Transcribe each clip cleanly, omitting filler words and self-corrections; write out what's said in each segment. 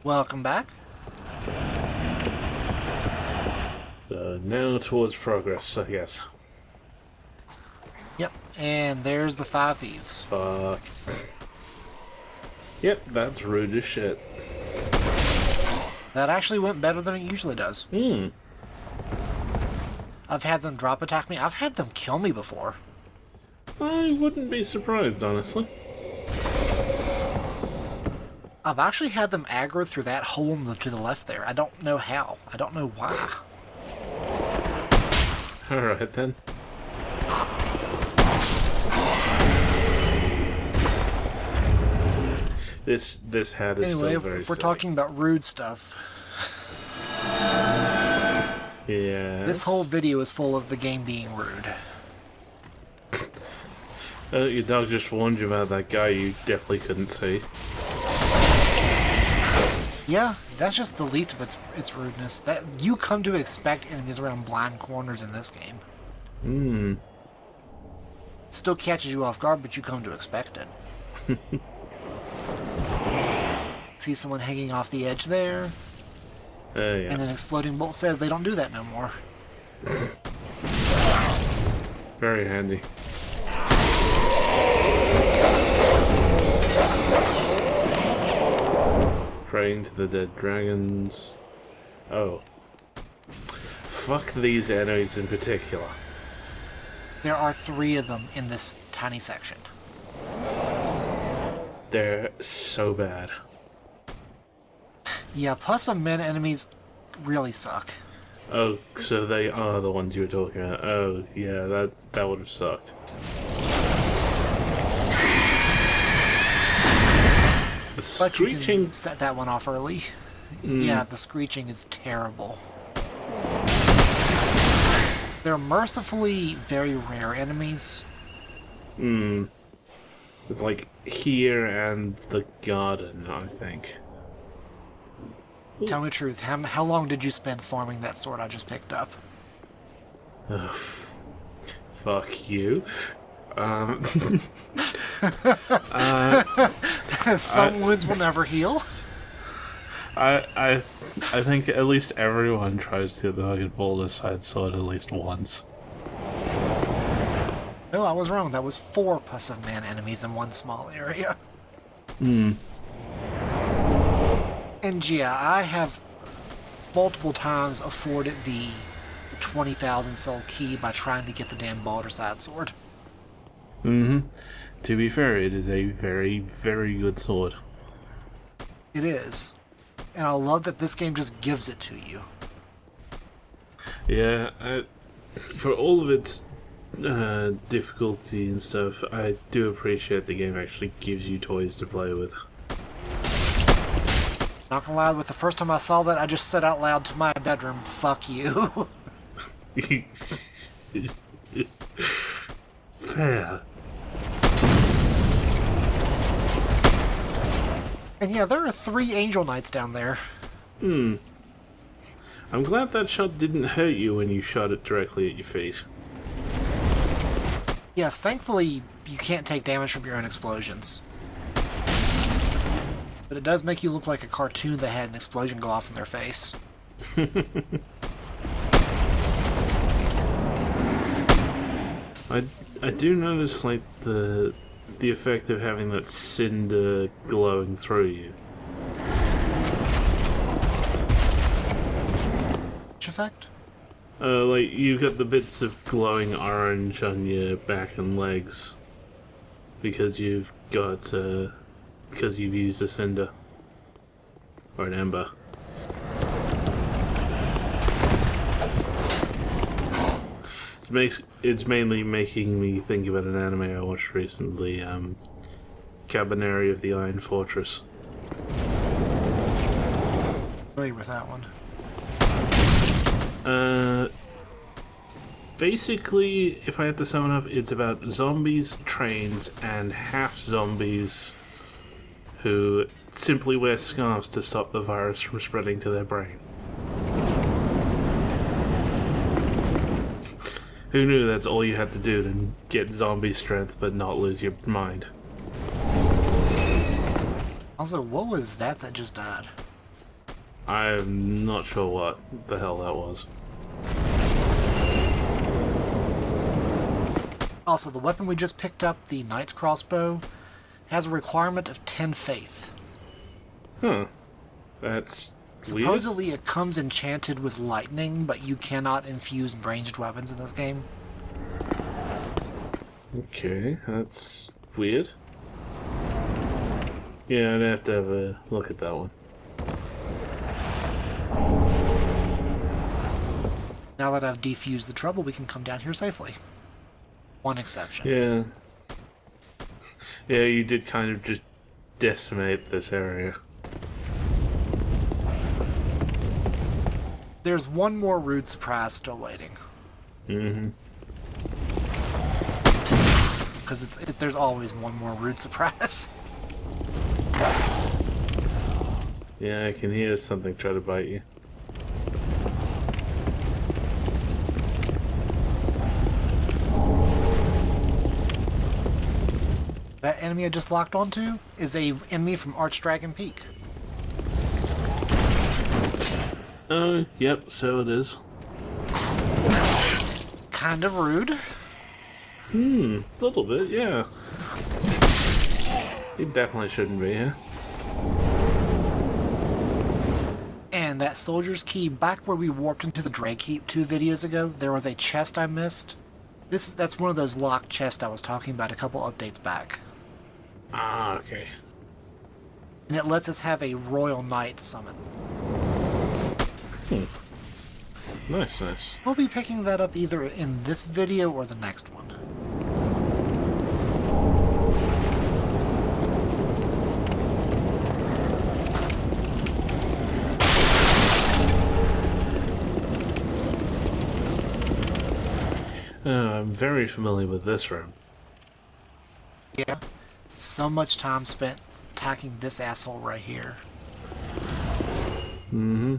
Welcome back. So now towards progress, I guess. Yep, and there's the five thieves. Fuck. Yep, that's rude as shit. That actually went better than it usually does. I've had them drop attack me. I've had them kill me before. I wouldn't be surprised, honestly. I've actually had them aggro through that hole to the left there. I don't know how. I don't know why. Alright then. This hat is Anyway, so very if we're silly. talking about rude stuff, Yeah. this whole video is full of the game being rude. Your dog just warned you about that guy you definitely couldn't see. Yeah, that's just the least of its rudeness. That you come to expect enemies around blind corners in this game. It still catches you off guard, but you come to expect it. See someone hanging off the edge there, Yeah. and an exploding bolt says they don't do that no more. Very handy. Praying to the dead dragons. Oh. Fuck these enemies in particular. There are 3 of them in this tiny section. They're so bad. Yeah, plus some men enemies really suck. Oh, so they are the ones you were talking about. Oh, yeah, that would have sucked. The But you screeching... can set that one off early. Yeah, the screeching is terrible. They're mercifully very rare enemies. It's like here and the garden, I think. Tell me the truth, how long did you spend farming that sword I just picked up? Fuck you. Some wounds will never heal. I think at least everyone tries to get the fucking boulder side sword at least once. No, I was wrong. That was 4 passive man enemies in one small area. And yeah, I have multiple times afforded the 20,000 soul key by trying to get the damn boulder side sword. To be fair, it is a very, very good sword. It is. And I love that this game just gives it to you. Yeah, for all of its difficulty and stuff, I do appreciate the game actually gives you toys to play with. Not gonna lie, with the first time I saw that, I just said out loud to my bedroom, "Fuck you." Fair. And yeah, there are 3 angel knights down there. I'm glad that shot didn't hurt you when you shot it directly at your feet. Yes, thankfully, you can't take damage from your own explosions. But it does make you look like a cartoon that had an explosion go off in their face. I do notice like the effect of having that cinder glowing through you. Which effect? Like you've got the bits of glowing orange on your back and legs because you've got because you've used a cinder or an ember. It's mainly making me think about an anime I watched recently, Cabaneri of the Iron Fortress. Familiar with that one. Basically, if I had to sum it up, it's about zombies, trains, and half-zombies who simply wear scarves to stop the virus from spreading to their brain. Who knew that's all you had to do to get zombie strength but not lose your mind? Also, what was that just died? I'm not sure what the hell that was. Also, the weapon we just picked up, the Knight's Crossbow, has a requirement of 10 faith. Huh. That's weird. Supposedly it comes enchanted with lightning, but you cannot infuse ranged weapons in this game. Okay, that's weird. Yeah, I'd have to have a look at that one. Now that I've defused the trouble, we can come down here safely. One exception. Yeah. Yeah, you did kind of just decimate this area. There's one more rude surprise still waiting. Mm-hmm. Because there's always one more rude surprise. Yeah, I can hear something try to bite you. That enemy I just locked onto is a enemy from Archdragon Peak. Oh, yep, so it is. Kind of rude. A little bit, yeah. You definitely shouldn't be here. And that soldier's key, back where we warped into the Drake Heap 2 videos ago, there was a chest I missed. That's one of those locked chests I was talking about a couple updates back. Ah, okay. And it lets us have a Royal Knight summon. Nice, nice. We'll be picking that up either in this video or the next one. I'm very familiar with this room. Yeah. So much time spent attacking this asshole right here. Mm-hmm.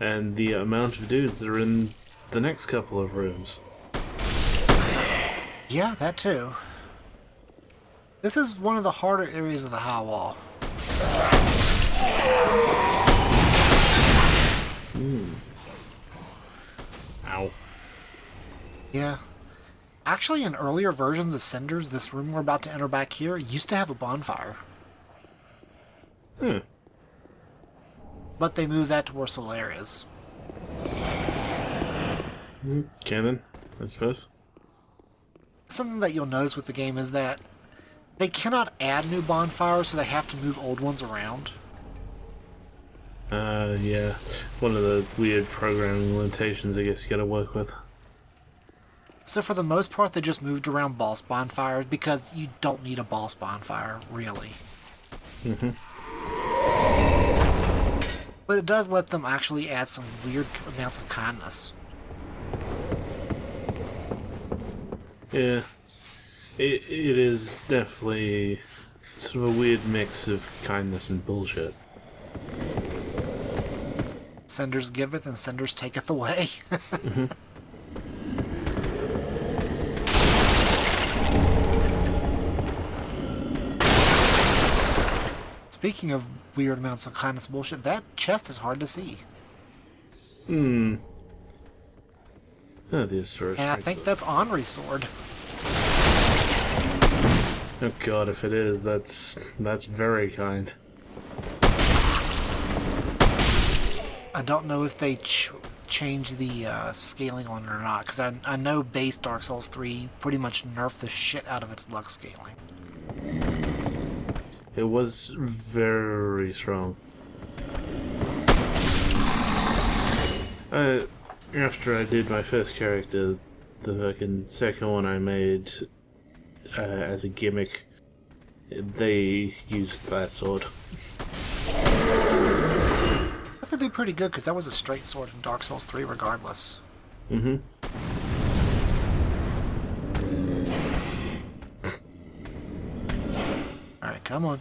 And the amount of dudes that are in the next couple of rooms. Yeah, that too. This is one of the harder areas of the high wall. Ow. Yeah. Actually, in earlier versions of Cinders, this room we're about to enter back here used to have a bonfire. But they moved that to where Solaire is. Okay then, I suppose. Something that you'll notice with the game is that they cannot add new bonfires, so they have to move old ones around. Yeah. One of those weird programming limitations I guess you gotta work with. So for the most part, they just moved around boss bonfires because you don't need a boss bonfire, really. But it does let them actually add some weird amounts of kindness. Yeah. It is definitely sort of a weird mix of kindness and bullshit. Cinders giveth and Cinders taketh away. Speaking of weird amounts of kindness bullshit, that chest is hard to see. Oh, the storage. And I think that's Henri's sword. Oh god, if it is, that's very kind. I don't know if they changed the scaling on it or not, because I know base Dark Souls 3 pretty much nerfed the shit out of its luck scaling. It was very strong. After I did my first character, the fucking second one I made as a gimmick, they used that sword. I think they did pretty good, because that was a straight sword in Dark Souls 3 regardless. Alright, come on.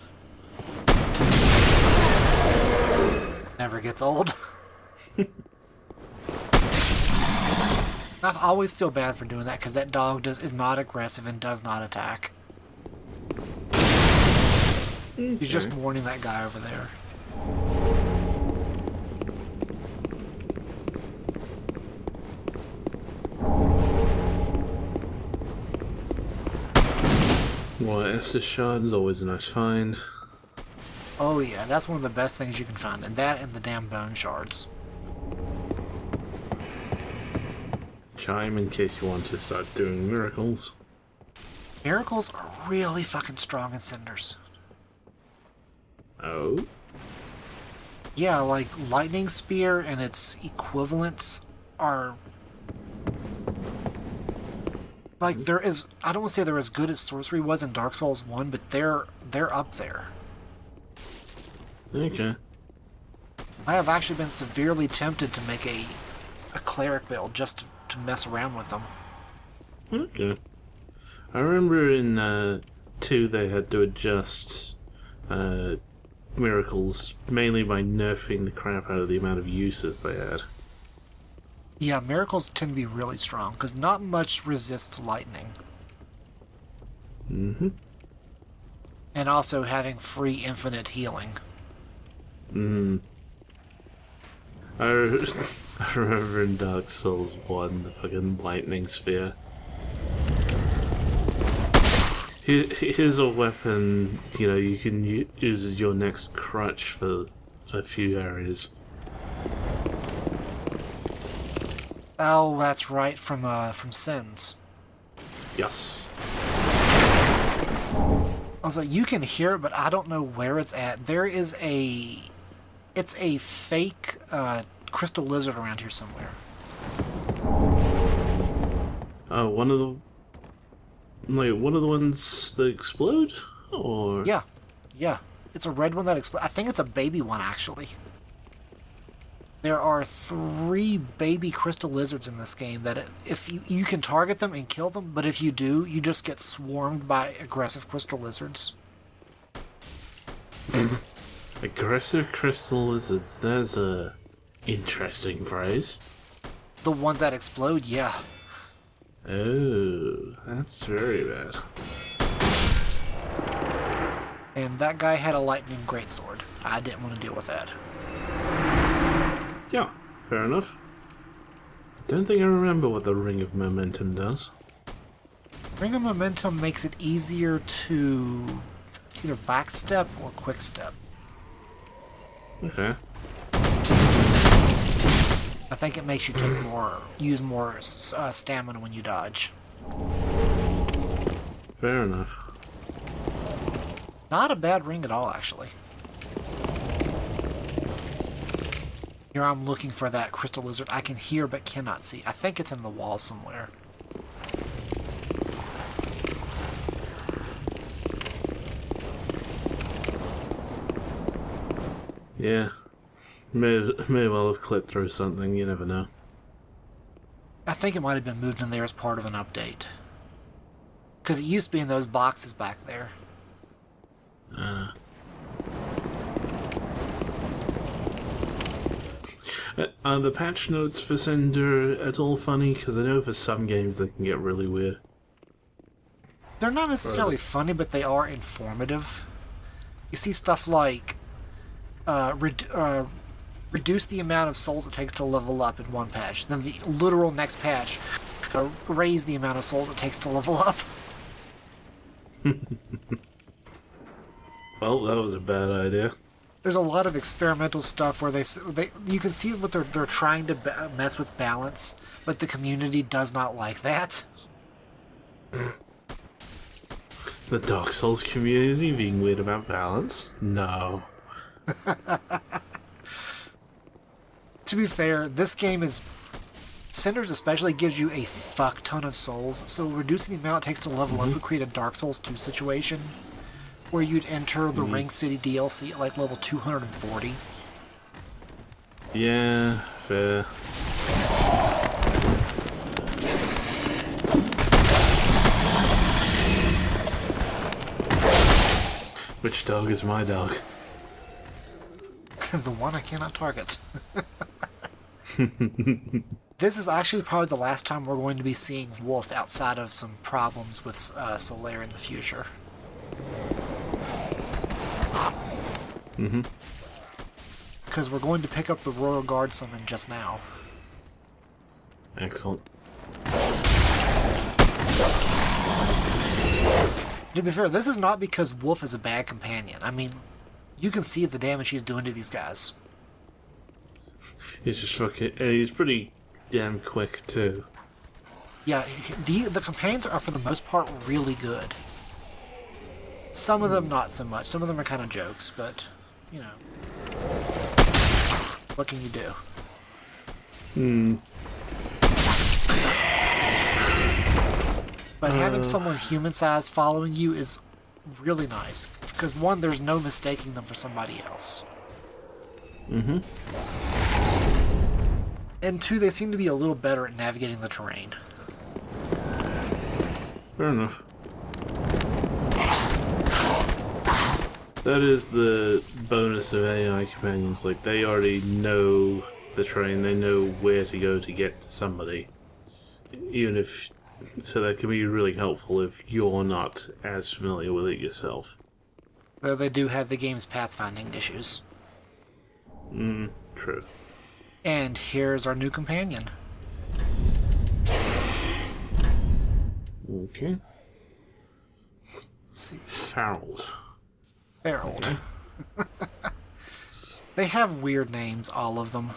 Never gets old. I always feel bad for doing that, because that dog is not aggressive and does not attack. He's just warning that guy over there. Well, Estus Shard is always a nice find. Oh yeah, that's one of the best things you can find, and that and the damn bone shards. Chime in case you want to start doing miracles. Miracles are really fucking strong in Cinders. Oh? Yeah, like Lightning Spear and its equivalents are... Like, I don't want to say they're as good as Sorcery was in Dark Souls 1, but they're up there. Okay. I have actually been severely tempted to make a cleric build just to mess around with them. Okay. I remember in 2 they had to adjust miracles mainly by nerfing the crap out of the amount of uses they had. Yeah, miracles tend to be really strong, because not much resists lightning. Mm-hmm. And also having free infinite healing. Mm. I remember in Dark Souls 1, the fucking lightning sphere. Here's a weapon, you know, you can use as your next crutch for a few areas. Oh, that's right, from Sins. Yes. I was like, you can hear it, but I don't know where it's at. There is it's a fake crystal lizard around here somewhere. Oh, one of the ones that explode? Or... Yeah. It's a red one that explodes. I think it's a baby one, actually. There are 3 baby crystal lizards in this game that if you can target them and kill them, but if you do, you just get swarmed by aggressive crystal lizards. Aggressive crystal lizards, that's a interesting phrase. The ones that explode, yeah. Oh, that's very bad. And that guy had a lightning greatsword. I didn't want to deal with that. Yeah, fair enough. Don't think I remember what the Ring of Momentum does. Ring of Momentum makes it easier to either backstep or quickstep. Okay. I think it makes you use more stamina when you dodge. Fair enough. Not a bad ring at all, actually. Here I'm looking for that crystal lizard I can hear but cannot see. I think it's in the wall somewhere. Yeah. May well have clipped through something, you never know. I think it might have been moved in there as part of an update. Because it used to be in those boxes back there. Are the patch notes for Cinder at all funny? Because I know for some games they can get really weird. They're not necessarily funny, but they are informative. You see stuff like reduce the amount of souls it takes to level up in one patch. Then the literal next patch, raise the amount of souls it takes to level up. Well, that was a bad idea. There's a lot of experimental stuff where you can see what they're trying to mess with balance, but the community does not like that. The Dark Souls community being weird about balance? No. To be fair, this game is... Cinders especially gives you a fuck ton of souls, so reducing the amount it takes to level up would create a Dark Souls 2 situation, where you'd enter the Ring City DLC at like level 240. Yeah, fair. Which dog is my dog? The one I cannot target. This is actually probably the last time we're going to be seeing Wolf outside of some problems with Solaire in the future. Mm-hmm. Because we're going to pick up the Royal Guard summon just now. Excellent. To be fair, this is not because Wolf is a bad companion. I mean, you can see the damage he's doing to these guys. He's just fucking... And he's pretty damn quick, too. Yeah, the companions are, for the most part, really good. Some of them, not so much. Some of them are kind of jokes, but, you know. What can you do? But having someone human-sized following you is really nice. Because, one, there's no mistaking them for somebody else. Mm-hmm. And two, they seem to be a little better at navigating the terrain. Fair enough. That is the bonus of AI companions. Like, they already know the terrain, they know where to go to get to somebody. Even if... So that can be really helpful if you're not as familiar with it yourself. Though they do have the game's pathfinding issues. True. And here's our new companion. Okay. Let's see. Farrelled. Harold. They have weird names, all of them.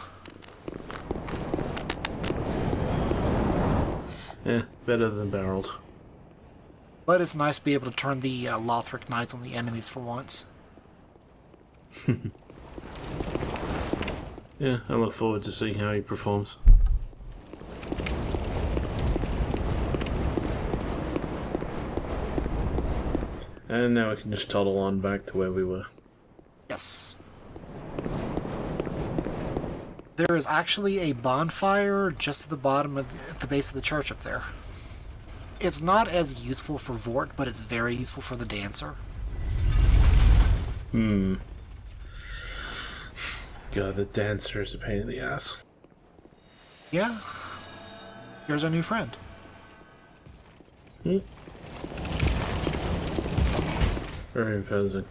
Yeah, better than barreled. But it's nice to be able to turn the Lothric Knights on the enemies for once. Yeah, I look forward to seeing how he performs. And now we can just toddle on back to where we were. Yes. There is actually a bonfire just at the bottom of the base of the church up there. It's not as useful for Vort, but it's very useful for the dancer. God, the dancer is a pain in the ass. Yeah. Here's our new friend. Very imposing.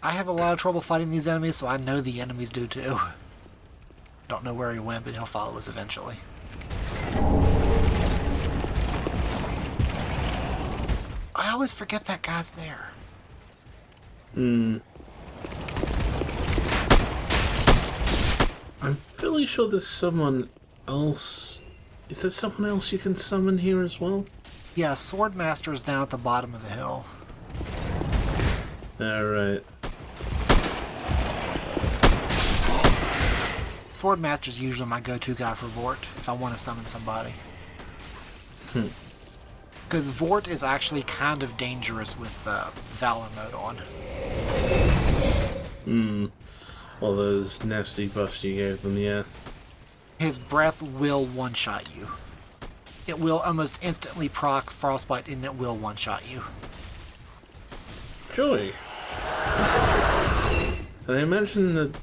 I have a lot of trouble fighting these enemies, so I know the enemies do too. Don't know where he went, but he'll follow us eventually. I always forget that guy's there. I'm fairly sure there's someone else. Is there someone else you can summon here as well? Yeah, Swordmaster's down at the bottom of the hill. Alright. Swordmaster's usually my go-to guy for Vort, if I want to summon somebody. Because Vort is actually kind of dangerous with Valor mode on. All those nasty buffs you gave them, yeah. His breath will one-shot you. It will almost instantly proc Frostbite, and it will one-shot you. Joy. And I imagine that...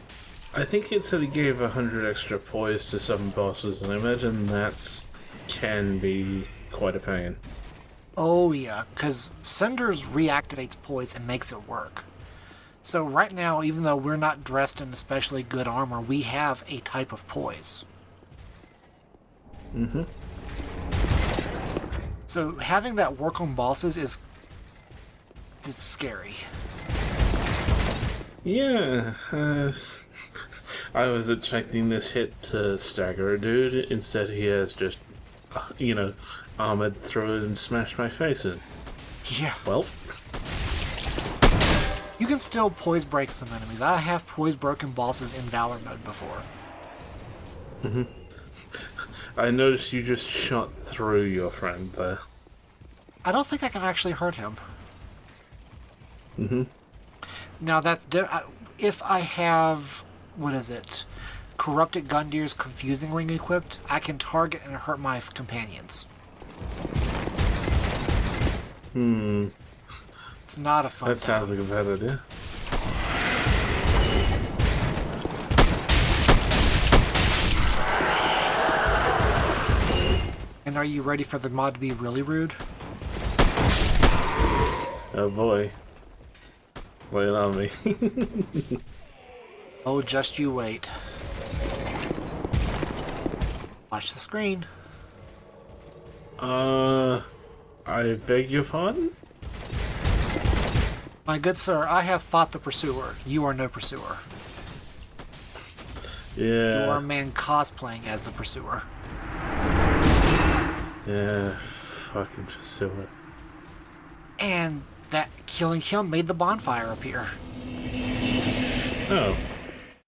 I think it said he gave 100 extra poise to some bosses, and I imagine that's... can be quite a pain. Oh yeah, because Cinders reactivates poise and makes it work. So right now, even though we're not dressed in especially good armor, we have a type of poise. So having that work on bosses it's scary. Yeah, I was expecting this hit to stagger a dude. Instead, he has just, armored through it and smashed my face in. Yeah. Well, you can still poise break some enemies. I have poise broken bosses in Valor mode before. I noticed you just shot through your friend there. I don't think I can actually hurt him. Now that's if I have, what is it? Corrupted Gundir's Confusing Ring equipped, I can target and hurt my companions. It's not a fun That sounds like a bad idea. And are you ready for the mod to be really rude? Oh boy. Lay it on me. Oh, just you wait. Watch the screen. I beg your pardon? My good sir, I have fought the pursuer. You are no pursuer. Yeah. You are a man cosplaying as the pursuer. Yeah, fucking pursuer. And that killing him made the bonfire appear. Oh.